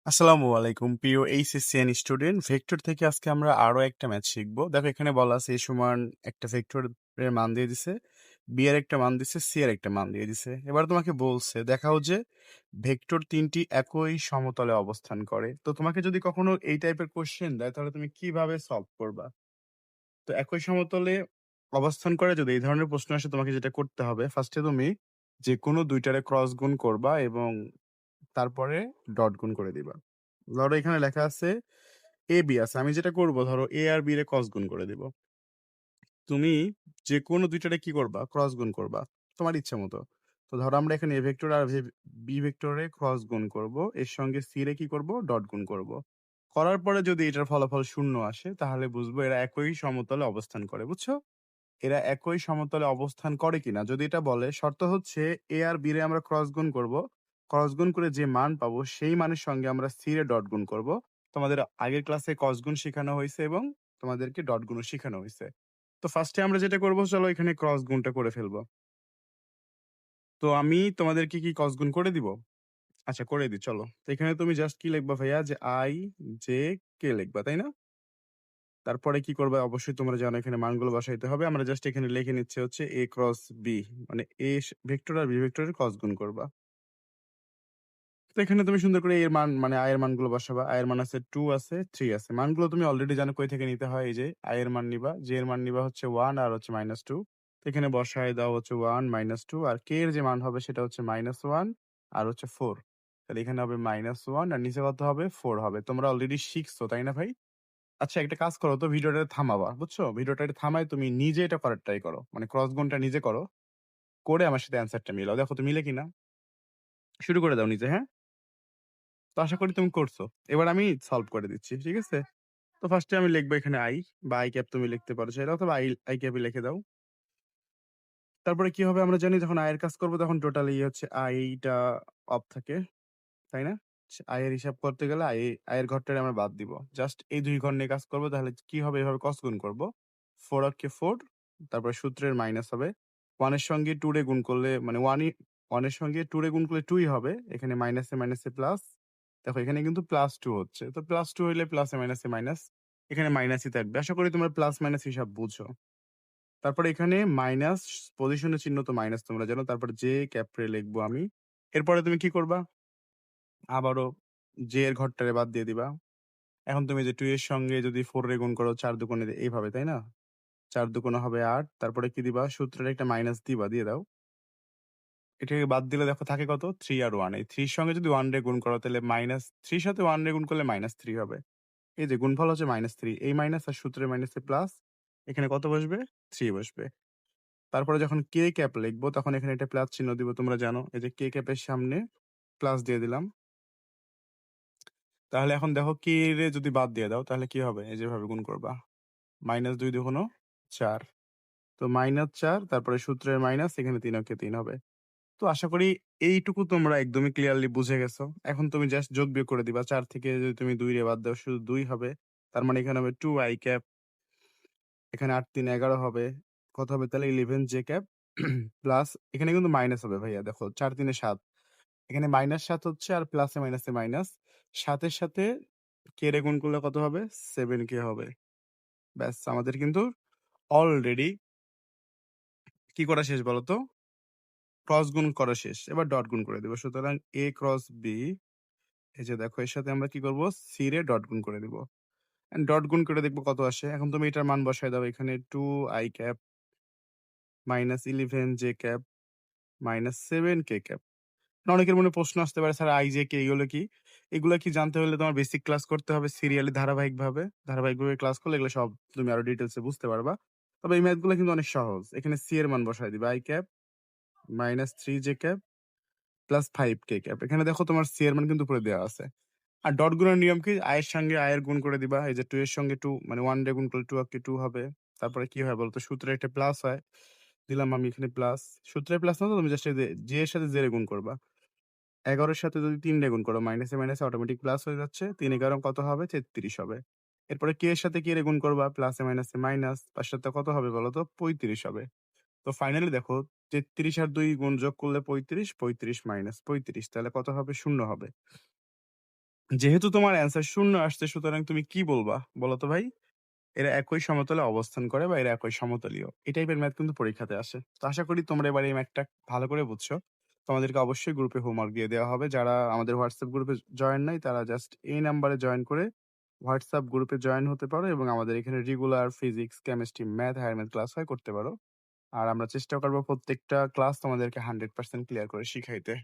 আসসালামু আলাইকুম প্রিয় এইচএসসিএন স্টুডেন্ট। ভেক্টর থেকে আজকে আমরা আরো একটা ম্যাথ শিখবো। দেখো এখানে বলা আছে a সমান একটা ভেক্টরের মান দিয়ে দিছে, বি এর একটা মান দিছে, সি এর একটা মান দিয়ে দিছে। এবার তোমাকে বলছে দেখাও যে ভেক্টর তিনটি একই সমতলে অবস্থান করে। তো তোমাকে যদি কখনো এই টাইপের কোশ্চেন দেয় তাহলে তুমি কিভাবে সলভ করবা? তো একই সমতলে অবস্থান করে যদি এই ধরনের প্রশ্ন আসে, তোমাকে যেটা করতে হবে ফার্স্টে তুমি যে কোনো দুইটারে ক্রস গুণ করবা এবং তারপরে ডট গুণ করে দিবা। ধরো এখানে লেখা আছে এ বি আছে, আমি যেটা করব ধরো এ আর বি রে ক্রস গুণ করে দিব। তুমি যে কোনো দুইটারে কি করবা, ক্রস গুণ করবা তোমার ইচ্ছা মতো। তো ধরো আমরা এখানে এ ভেক্টর আর বি ভেক্টরে ক্রস গুণ করব, এর সঙ্গে সি রে কি করব, ডট গুণ করব। করার পরে যদি এটার ফলাফল শূন্য আসে তাহলে বুঝবো এরা একই সমতলে অবস্থান করে। বুঝছো? এরা একই সমতলে অবস্থান করে কিনা যদি এটা বলে, শর্ত হচ্ছে এ আর বি রে আমরা ক্রস গুণ করব, ক্রস গুণ করে যে মান পাবো সেই মানের সঙ্গে আমরা সি রে ডট গুণ করব। তোমাদের আগের ক্লাসে ক্রস গুণ শেখানো হয়েছে এবং তোমাদেরকে ডট গুণও শেখানো হয়েছে। তো ফার্স্টে আমরা যেটা করব, চলো এখানে ক্রস গুণটা করে ফেলবো। তো আমি তোমাদেরকে কি ক্রস গুণ করে দিব? আচ্ছা করে দিই, চলো। তো এখানে তুমি জাস্ট কি লিখবা ভাইয়া, যে আই জে কে লিখবা, তাই না? তারপরে কি করবে, অবশ্যই তোমরা জানো এখানে মানগুলো বসাইতে হবে। আমরা জাস্ট এখানে লিখে নিচ্ছে হচ্ছে এ ক্রস বি, মানে এ ভেক্টর আর বি ভেক্টরের ক্রস গুণ করবা। তো এখানে তুমি সুন্দর করে এর মান মানে আয়ের মানগুলো বসাবা। আয়ের মান আছে 2 আছে, 3 আছে। মানগুলো তুমি অলরেডি জানো কই থেকে নিতে হয়। এই যে আয়ের মান নিবা, জে এর মান নিবা হচ্ছে 1 আর হচ্ছে -2। তো এখানে বসায় দাও হচ্ছে 1 -2, আর কে এর যে মান হবে সেটা হচ্ছে -1 আর হচ্ছে 4। তাহলে এখানে হবে -1 আর নিচে কত হবে, 4 হবে। তোমরা অলরেডি শিখছো তাই না ভাই? আচ্ছা একটা কাজ করো তো, ভিডিওটা থামাবা, বুঝছো? ভিডিওটা থামায় তুমি নিজে এটা করার ট্রাই করো, মানে ক্রস গুণটা নিজে করো, করে আমার সাথে অ্যান্সারটা মিলাও, দেখো তো মিলে কিনা। শুরু করে দাও নিজে, হ্যাঁ? তো আশা করি তুমি করছো। এবার আমি সলভ করে দিচ্ছি, ঠিক আছে? তো ফার্স্টে আমি লিখবো এখানে আই বা আই ক্যাপ, তুমি লিখতে পারো সেটা, অথবা আই আই ক্যাপই লিখে দাও। তারপরে কি হবে আমরা জানি, যখন আয়ের কাজ করবো তখন টোটালি হচ্ছে আইটা অফ থাকে, তাই না? আয়ের হিসাব করতে গেলে আয়ের ঘরটারে আমরা বাদ দিব। জাস্ট এই দুই ঘর নিয়ে কাজ করবো, তাহলে কি হবে, এভাবে ক্রস গুণ করবো। 4 আর কে 4, তারপরে সূত্রের মাইনাস হবে। 1 এর সঙ্গে 2 রে গুণ করলে মানে 1 এর সঙ্গে 2 রে গুণ করলে 2 ই হবে। এখানে মাইনাসে মাইনাসে প্লাস। দেখো এখানে কিন্তু +2 হচ্ছে। তো +2 হইলে প্লাসে মাইনাসে মাইনাস। এখানে মাইনাসই থাকবে। আশা করি তোমরা প্লাস মাইনাস হিসাব বুঝো। তারপরে এখানে মাইনাস পজিশনের চিহ্ন তো মাইনাস তোমরা জানো। তারপরে জে ক্যাপিটাল লিখবো আমি। এরপরে তুমি কি করবা? আবারও জে এর ঘরটারে বাদ দিয়ে দিবা। এখন তুমি যে 2 এর সঙ্গে যদি 4 রে গুণ করো 4 দুগুণে এইভাবে, তাই না? 4 দুগুণে হবে 8। তারপরে কি দিবা? সূত্রের একটা মাইনাস দিবা, দিয়ে দাও। এটাকে বাদ দিলে দেখো থাকে কত? 3 আর 1। এই 3 এর সঙ্গে যদি 1 রে গুণ করো তাহলে -3 এর সাথে 1 রে গুণ করলে -3 হবে। এই যে গুণফল হচ্ছে -3। এই মাইনাস আর সূত্রের মাইনাসে প্লাস। এখানে কত বসবে? 3 বসবে। তারপরে যখন কে ক্যাপ লিখবো তখন এখানে একটা প্লাস চিহ্ন দিব, তোমরা জানো। এই যে কে ক্যাপের সামনে প্লাস দিয়ে দিলাম। তাহলে এখন দেখো কে রে যদি বাদ দিয়ে দাও তাহলে কি হবে? এই যেভাবে গুণ করবা। -2 দুগুণ 4। তো -4, তারপরে সূত্রের মাইনাস, এখানে 3 অক্ষে 3 হবে। তো আশা করি এইটুকু তোমরা একদমই ক্লিয়ারলি বুঝে গেছো। এখন তুমি জাস্ট যোগ বিয়োগ করে দিবা। 4 থেকে যদি তুমি 2 রে বাদ দাও শুধু 2 হবে। তার মানে এখানে হবে 2 i ক্যাপ। এখানে 8 3 11 হবে। কত হবে তাহলে 11 j ক্যাপ প্লাস এখানে কিন্তু মাইনাস হবে ভাইয়া, দেখো 4 3 7। এখানে -7 হচ্ছে আর প্লাসে মাইনাসে মাইনাস। 7 এর সাথে কে রে গুণ করলে কত হবে? 7 কে হবে। ব্যাস আমাদের কিন্তু অলরেডি কি করা শেষ বলো তো? ক্রস গুণ করা শেষ। এবার ডট গুণ করে দেব। সুতরাং a ক্রস b, এই যে দেখো এর সাথে আমরা কি করব? c রে ডট গুণ করে দিব। এন্ড ডট গুণ করে দেখব কত আসে। এখন তুমি এটার মান বসায় দাও। এখানে 2 i cap -11 j cap -7 k cap. অনেকের মনে প্রশ্ন আসতে পারে, স্যার আই জে কে এগুলো কি? এগুলা কি জানতে হলে তোমার বেসিক ক্লাস করতে হবে সিরিয়ালি, ধারাবাহিকভাবে ক্লাস করলে এগুলো সব তুমি আরো ডিটেইলসে বুঝতে পারবা। তবে এই ম্যাথগুলো কিন্তু অনেক সহজ। এখানে সি এর মান বসায় দিবা, i cap -3 j cap +5 k cap. এখানে দেখো তোমার সি এর মান কিন্তু উপরে দেওয়া আছে। আর ডট গুণের নিয়ম কি? আয়ের সঙ্গে আয়ের গুণ করে দিবা। এই যে 2 এর সঙ্গে 2 মানে 1 রে গুণ করলে 2 অক্ষে 2 হবে। তারপরে কি হয় বলতো? সূত্রে একটা প্লাস হয়। দিলাম আমি এখানে প্লাস। সূত্রে প্লাস না তো, তুমি জাস্ট জে এর সাথে জে রে গুণ করবা। 11 এর সাথে যদি 3 রে গুণ করো মাইনাসে মাইনাসে অটোমেটিক প্লাস হয়ে যাচ্ছে। 3 11 কত হবে? 33 হবে। এরপরে কে এর সাথে কে রে গুণ করবা, প্লাসে মাইনাসে মাইনাস। 5 সাথে কত হবে বলো তো? 35 হবে। তো ফাইনালি দেখো 33 আর 2 গুণ যোগ করলে 35, 35 - 35, তাহলে কত হবে? 0 হবে। যেহেতু তোমার অ্যান্সার ০ আসছে সুতরাং তুমি কি বলবা? বলো তো ভাই? এরা একই সমতলে অবস্থান করে বা এরা একই সমতলীয়। এই টাইপের ম্যাথ কিন্তু পরীক্ষাতে আসে। তো আশা করি তোমরা এবার এই ম্যাথটা ভালো করে বুঝছো। তোমাদেরকে অবশ্যই গ্রুপে হোমওয়ার্ক দিয়ে দেওয়া হবে। যারা আমাদের WhatsApp গ্রুপে জয়েন নাই তারা জাস্ট এই নাম্বারে জয়েন করে WhatsApp গ্রুপে জয়েন হতে পারো এবং আমাদের এখানে regular physics, chemistry, math, higher math class হয় করতে পারো। আর আমরা চেষ্টা করব প্রত্যেকটা ক্লাস তোমাদেরকে 100% ক্লিয়ার করে শিখাইতে।